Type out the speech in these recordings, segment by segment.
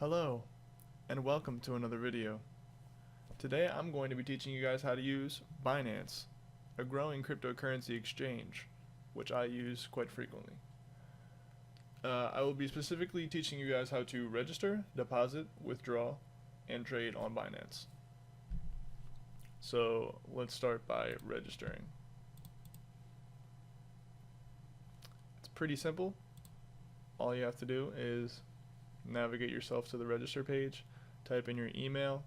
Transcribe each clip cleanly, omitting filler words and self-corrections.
Hello, and welcome to another video. Today I'm going to be teaching you guys how to use Binance, a growing cryptocurrency exchange, which I use quite frequently. I will be specifically teaching you guys how to register, deposit, withdraw, and trade on Binance. So let's start by registering. It's pretty simple. All you have to do is navigate yourself to the register page, type in your email,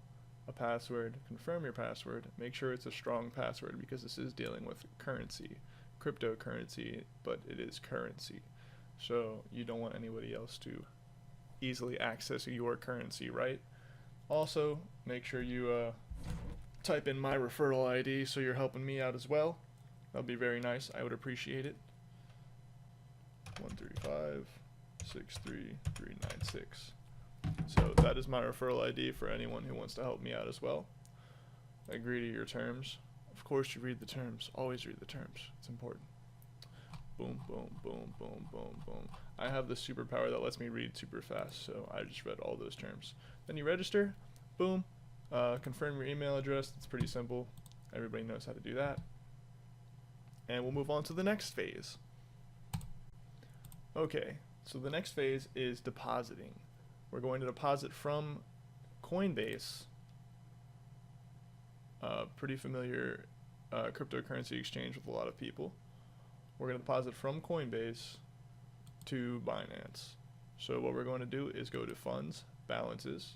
a password, confirm your password, make sure it's a strong password because this is dealing with currency, cryptocurrency, but it is currency. So you don't want anybody else to easily access your currency, right? Also, make sure you type in my referral ID so you're helping me out as well. That'll be very nice. I would appreciate it. 135 63396. So that is my referral ID for anyone who wants to help me out as well. Agree to your terms. Of course you read the terms. Always read the terms. It's important. Boom, boom, boom, boom, boom, boom. I have the superpower that lets me read super fast, so I just read all those terms. Then you register. Boom. Confirm your email address. It's pretty simple. Everybody knows how to do that. And we'll move on to the next phase. Okay. So the next phase is depositing. We're going to deposit from Coinbase, pretty familiar cryptocurrency exchange with a lot of people. We're going to deposit from Coinbase to Binance. So what we're going to do is go to Funds, Balances.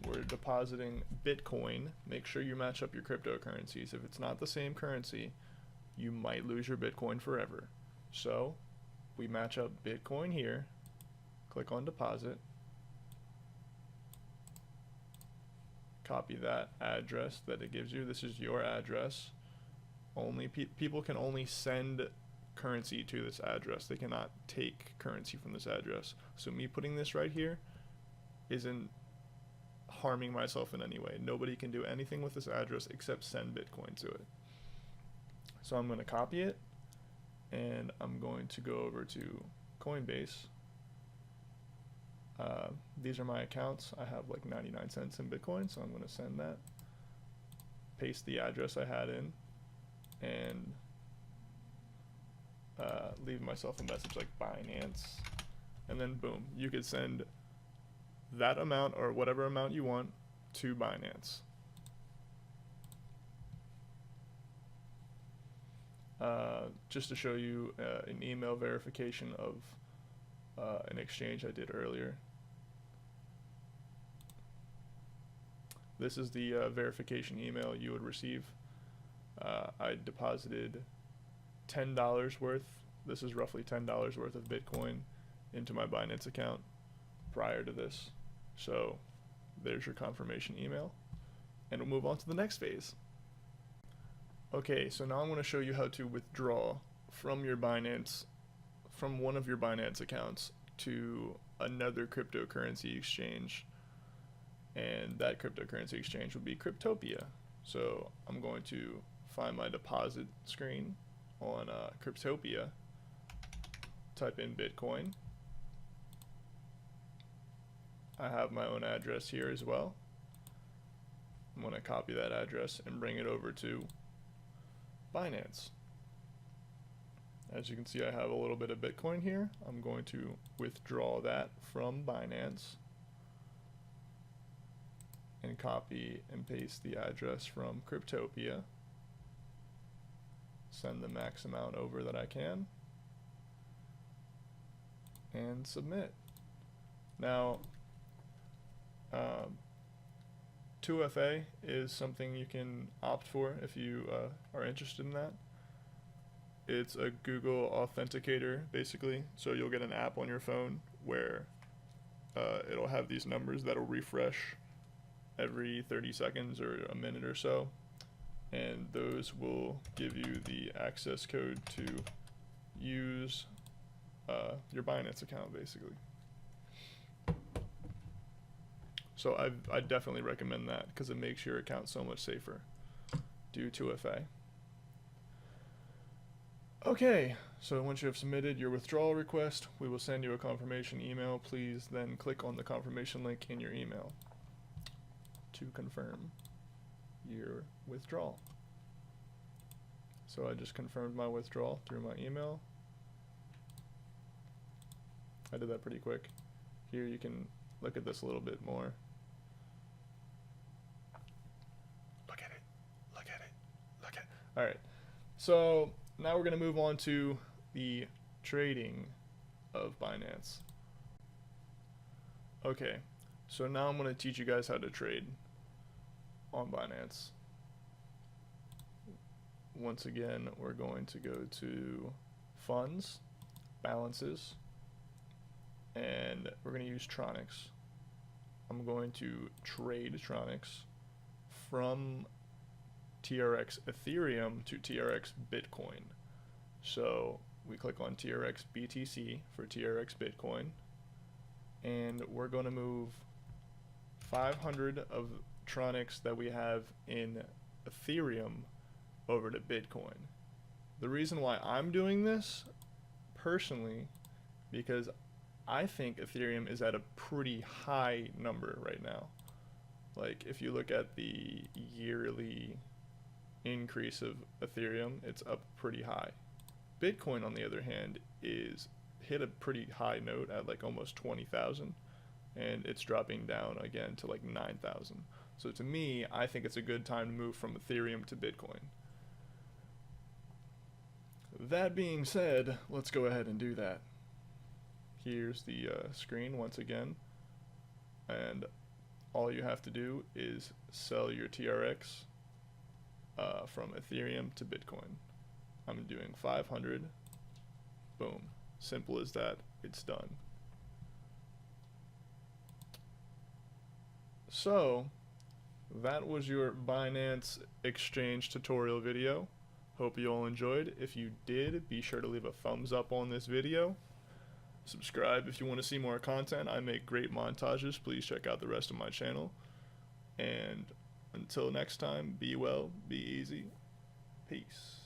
We're depositing Bitcoin. Make sure you match up your cryptocurrencies. If it's not the same currency, you might lose your Bitcoin forever. So we match up Bitcoin here, click on deposit, copy that address that it gives you. This is your address. Only people can only send currency to this address. They cannot take currency from this address. So me putting this right here isn't harming myself in any way. Nobody can do anything with this address except send Bitcoin to it. So I'm going to copy it. And I'm going to go over to Coinbase. These are my accounts. I have like 99 cents in Bitcoin, so I'm going to send that. Paste the address I had in, and leave myself a message like Binance. And then boom, you could send that amount or whatever amount you want to Binance. Just to show you an email verification of an exchange I did earlier. This is the verification email you would receive. I deposited $10 worth, this is roughly $10 worth of Bitcoin into my Binance account prior to this. So there's your confirmation email. And we'll move on to the next phase. Okay, so now I'm going to show you how to withdraw from your Binance, from one of your Binance accounts to another cryptocurrency exchange. And that cryptocurrency exchange would be Cryptopia. So I'm going to find my deposit screen on Cryptopia, type in Bitcoin. I have my own address here as well. I'm going to copy that address and bring it over to Binance. As you can see, I have a little bit of Bitcoin here. I'm going to withdraw that from Binance and copy and paste the address from Cryptopia. Send the max amount over that I can and submit. Now 2FA is something you can opt for if you are interested in that. It's a Google Authenticator, basically. So you'll get an app on your phone where it'll have these numbers that'll refresh every 30 seconds or a minute or so. And those will give you the access code to use your Binance account, basically. So I definitely recommend that because it makes your account so much safer. Do 2FA. Okay, so once you have submitted your withdrawal request, we will send you a confirmation email. Please then click on the confirmation link in your email to confirm your withdrawal. So I just confirmed my withdrawal through my email. I did that pretty quick. Here you can look at this a little bit more. Look at it. Look at it. Look at it. All right. So now we're going to move on to the trading of Binance. Okay. So now I'm going to teach you guys how to trade on Binance. Once again, we're going to go to funds, balances, and we're going to use Tronics. I'm going to trade Tronics from TRX Ethereum to TRX Bitcoin. So we click on TRX BTC for TRX Bitcoin, and we're going to move 500 of Tronics that we have in Ethereum over to Bitcoin. The reason why I'm doing this personally, because I think Ethereum is at a pretty high number right now. Like if you look at the yearly increase of Ethereum, it's up pretty high. Bitcoin, on the other hand, is hit a pretty high note at like almost 20,000, and it's dropping down again to like 9,000. So to me, I think it's a good time to move from Ethereum to Bitcoin. That being said, let's go ahead and do that. Here's the screen once again, and all you have to do is sell your TRX from Ethereum to Bitcoin. I'm doing 500. Boom. Simple as that. It's done. So that was your Binance exchange tutorial video. Hope you all enjoyed. If you did, be sure to leave a thumbs up on this video. Subscribe if you want to see more content. I make great montages. Please check out the rest of my channel. And until next time, be well, be easy. Peace.